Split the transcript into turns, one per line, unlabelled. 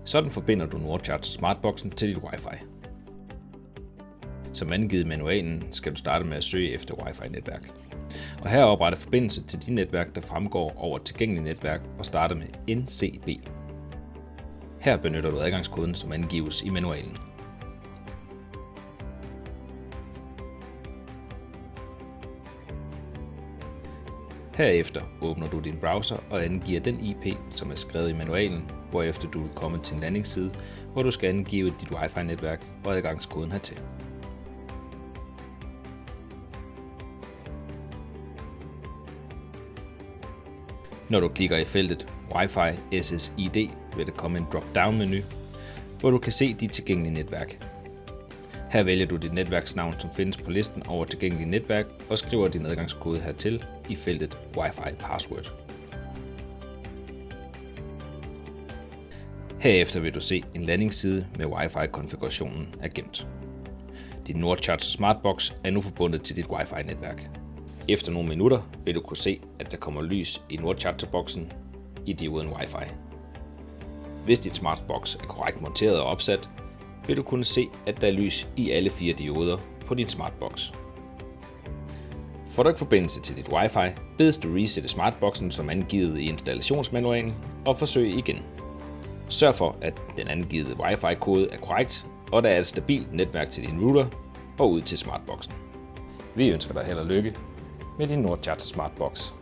Sådan forbinder du NordCharger Smartboxen til dit Wi-Fi. Som angivet i manualen skal du starte med at søge efter Wi-Fi-netværk. Og her oprette forbindelse til de netværk, der fremgår over et tilgængeligt netværk og starter med NCB. Her benytter du adgangskoden, som angives i manualen. Herefter åbner du din browser og angiver den IP, som er skrevet i manualen, hvorefter du vil komme til en landingsside, hvor du skal angive dit Wi-Fi-netværk og adgangskoden hertil. Når du klikker i feltet Wi-Fi SSID, vil der komme en drop-down-menu, hvor du kan se dit tilgængelige netværk. Her vælger du dit netværksnavn, som findes på listen over tilgængelige netværk, og skriver din adgangskode hertil i feltet Wi-Fi Password. Herefter vil du se en landingsside med Wi-Fi-konfigurationen er gemt. Din NordCharger Smartbox er nu forbundet til dit Wi-Fi-netværk. Efter nogle minutter vil du kunne se, at der kommer lys i NordCharger-boksen i dioden Wi-Fi. Hvis din Smartbox er korrekt monteret og opsat, vil du kunne se, at der er lys i alle 4 dioder på din Smartbox. Får du ikke forbindelse til dit Wi-Fi, bedes du resette Smartboxen som angivet i installationsmanualen og forsøg igen. Sørg for, at den angivet Wi-Fi-kode er korrekt, og der er et stabilt netværk til din router og ud til Smartboxen. Vi ønsker dig held og lykke med din NordCharger Smartbox.